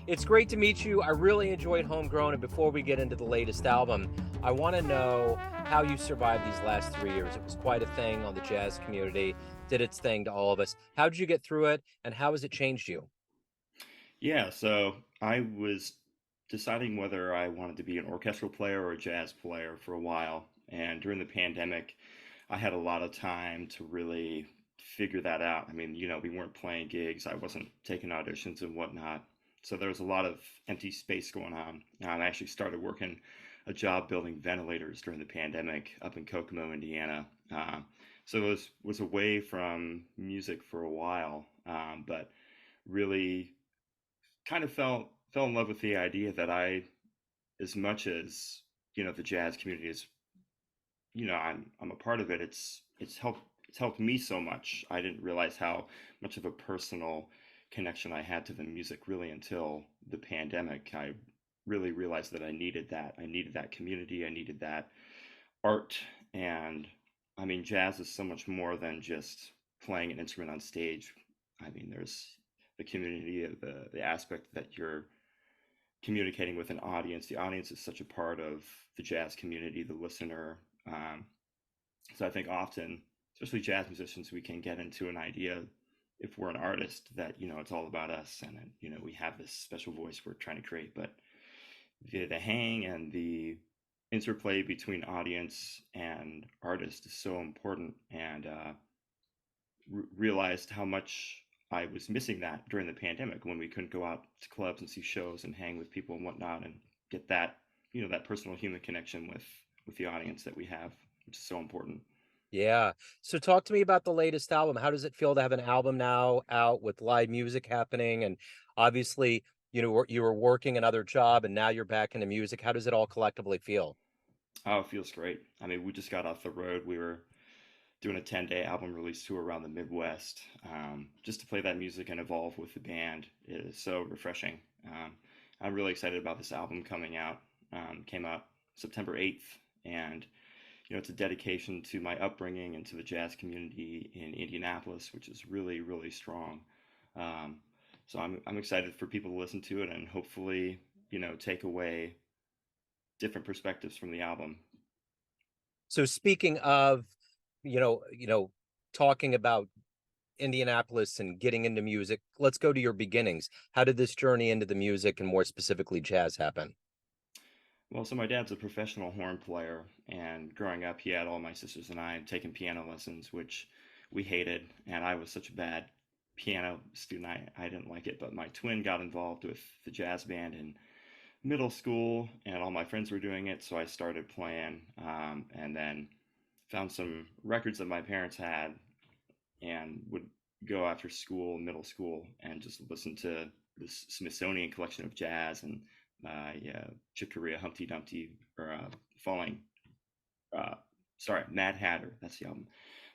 It's great to meet you. I really enjoyed Homegrown. And before we get into the latest album, I want to know how you survived these last 3 years. It was quite a thing on the jazz community, did its thing to all of us. How did you get through it, and how has it changed you? Yeah, so I was deciding whether I wanted to be an orchestral player or a jazz player for a while. And during the pandemic, I had a lot of time to really figure that out. I mean, we weren't playing gigs, I wasn't taking auditions and whatnot. So there was a lot of empty space going on. And I actually started working a job building ventilators during the pandemic up in Kokomo, Indiana. So it was away from music for a while, but really kind of fell in love with the idea that as much as the jazz community is, I'm a part of it. It's helped me so much. I didn't realize how much of a personal connection I had to the music really until the pandemic. I really realized that I needed that. I needed that community. I needed that art. And I mean, jazz is so much more than just playing an instrument on stage. I mean, there's the community, the aspect that you're communicating with an audience. The audience is such a part of the jazz community, the listener. So I think often, especially jazz musicians, we can get into an idea if we're an artist that it's all about us, and we have this special voice we're trying to create. But the hang and the interplay between audience and artist is so important, and realized how much I was missing that during the pandemic when we couldn't go out to clubs and see shows and hang with people and whatnot and get that that personal human connection with the audience that we have, which is so important. Yeah. So talk to me about the latest album. How does it feel to have an album now out with live music happening? And obviously, you were working another job and now you're back into music. How does it all collectively feel? Oh, it feels great. I mean, we just got off the road. We were doing a 10-day album release tour around the Midwest. Just to play that music and evolve with the band is so refreshing. I'm really excited about this album coming out. Came out September 8th, and it's a dedication to my upbringing and to the jazz community in Indianapolis, which is really, really strong. Um, so I'm excited for people to listen to it and hopefully, take away different perspectives from the album. So speaking of, talking about Indianapolis and getting into music, let's go to your beginnings. How did this journey into the music and more specifically jazz happen? Well, so my dad's a professional horn player, and growing up, he had all my sisters and I taking piano lessons, which we hated, and I was such a bad piano student. I didn't like it, but my twin got involved with the jazz band in middle school, and all my friends were doing it, so I started playing, and then found some records that my parents had, and would go after school, middle school, and just listen to this Smithsonian collection of jazz and yeah, Chick Corea, Humpty Dumpty, or Falling, uh, sorry, Mad Hatter. That's the album.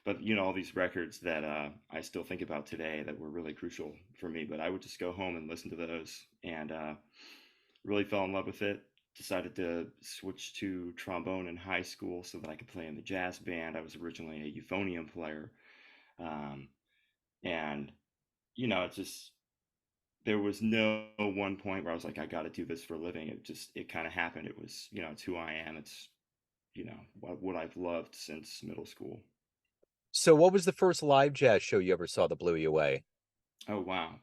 But all these records that I still think about today that were really crucial for me. But I would just go home and listen to those, and really fell in love with it. Decided to switch to trombone in high school so that I could play in the jazz band. I was originally a euphonium player, um, and it's just there was no one point where I was like, I got to do this for a living. It kind of happened. It was, it's who I am. It's, what I've loved since middle school. So what was the first live jazz show you ever saw that blew you away? Oh, wow.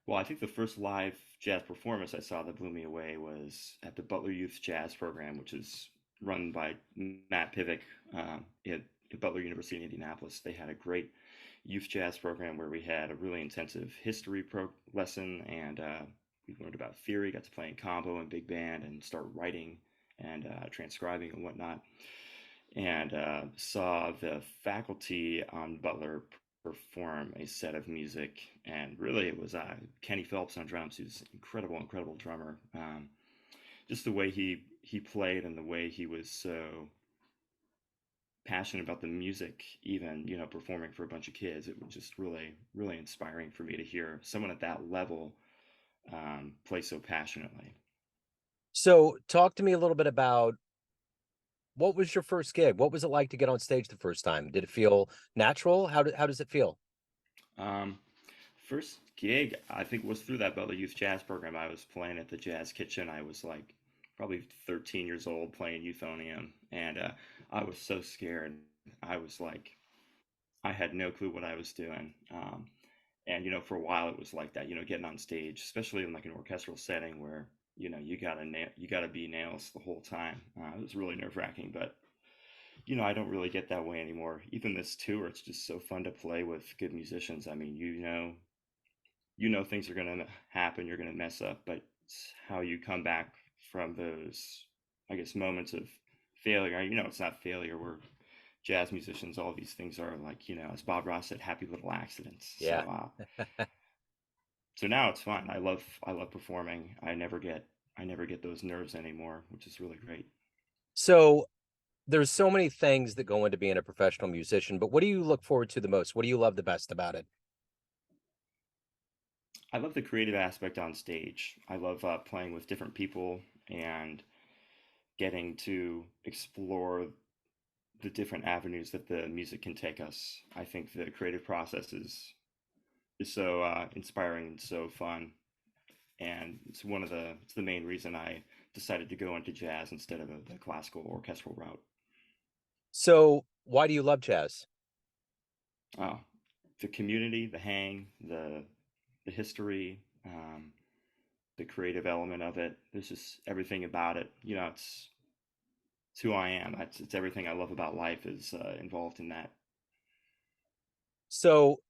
Well, I think the first live jazz performance I saw that blew me away was at the Butler Youth Jazz Program, which is run by Matt Pivick at Butler University in Indianapolis. They had a great youth jazz program where we had a really intensive history lesson, and we learned about theory, got to play in combo and big band and start writing and transcribing and whatnot, and saw the faculty on Butler perform a set of music. And really, it was Kenny Phelps on drums, who's an incredible, incredible drummer. Just the way he played and the way he was so passionate about the music, even performing for a bunch of kids. It was just really, really inspiring for me to hear someone at that level play so passionately. So talk to me a little bit about what was your first gig? What was it like to get on stage the first time? Did it feel natural? How does it feel? Um, First gig, I think, was through that Butler Youth Jazz program. I was playing at the Jazz Kitchen. I was like probably 13 years old playing euphonium, and I was so scared. I was like, I had no clue what I was doing. And for a while it was like that. Getting on stage, especially in like an orchestral setting where you gotta be nails the whole time. It was really nerve wracking, but I don't really get that way anymore. Even this tour, it's just so fun to play with good musicians. I mean, things are going to happen, you're going to mess up, but it's how you come back from those, I guess, moments of failure. It's not failure. We're jazz musicians. All these things are like, as Bob Ross said, happy little accidents. Yeah. So now it's fun. I love performing. I never get those nerves anymore, which is really great. So there's so many things that go into being a professional musician, but what do you look forward to the most? What do you love the best about it? I love the creative aspect on stage. I love playing with different people and getting to explore the different avenues that the music can take us. I think the creative process is so inspiring and so fun, and it's the main reason I decided to go into jazz instead of the classical orchestral route. So why do you love jazz? Oh, the community, the hang, the history, the creative element of it. There's just everything about it. It's who I am. It's everything I love about life is involved in that. So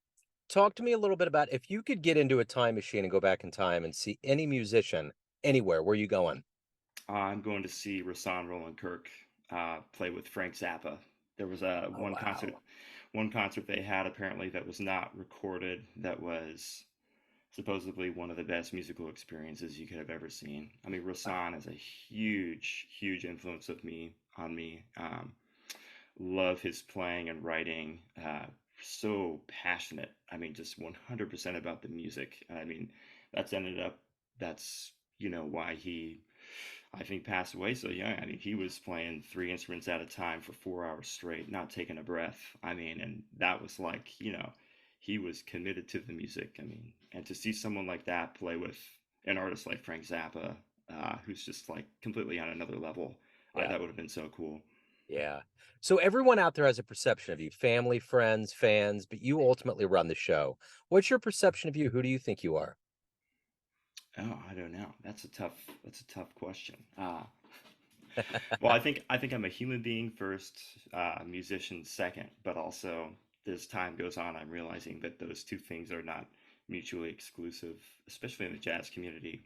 talk to me a little bit about if you could get into a time machine and go back in time and see any musician anywhere, where are you going? I'm going to see Rasan Roland Kirk play with Frank Zappa. There was a Oh, wow. one concert they had apparently that was not recorded. That was supposedly one of the best musical experiences you could have ever seen. I mean, Rasan is a huge, huge influence on me. Love his playing and writing. So passionate. I mean, just 100% about the music. I mean, that's ended up. That's why he, I think, passed away so young. I mean, he was playing three instruments at a time for 4 hours straight, not taking a breath. I mean, and that was like, he was committed to the music. I mean, and to see someone like that play with an artist like Frank Zappa, who's just like completely on another level, Yeah. that would have been so cool. Yeah. So everyone out there has a perception of you, family, friends, fans, but you ultimately run the show. What's your perception of you? Who do you think you are? Oh, I don't know. That's a tough question. Well, I think I'm a human being first, musician second, but also as time goes on, I'm realizing that those two things are not mutually exclusive, especially in the jazz community.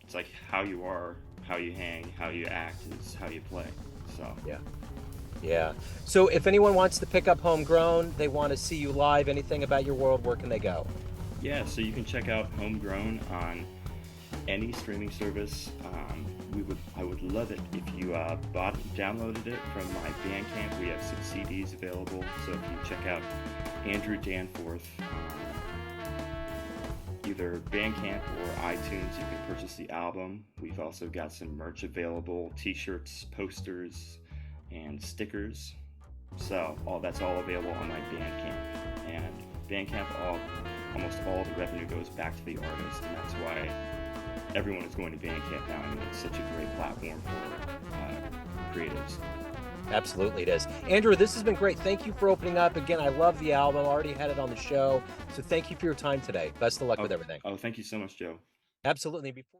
It's like how you are, how you hang, how you act is how you play. So, Yeah. Yeah. So if anyone wants to pick up Homegrown, they want to see you live, anything about your world, where can they go? yeah, so you can check out Homegrown on any streaming service. I would love it if you downloaded it from my Bandcamp. We have 6 CDs available, so if you check out Andrew Danforth either Bandcamp or iTunes, you can purchase the album. We've also got some merch available: T-shirts, posters, and stickers. So that's all available on my Bandcamp. And Bandcamp, almost all the revenue goes back to the artist, and that's why everyone is going to Bandcamp now. I mean, it's such a great platform for creatives. Absolutely, it is. Andrew, this has been great. Thank you for opening up. Again, I love the album. I already had it on the show. So thank you for your time today. Best of luck Oh, with everything. oh, thank you so much, Joe. Absolutely. Before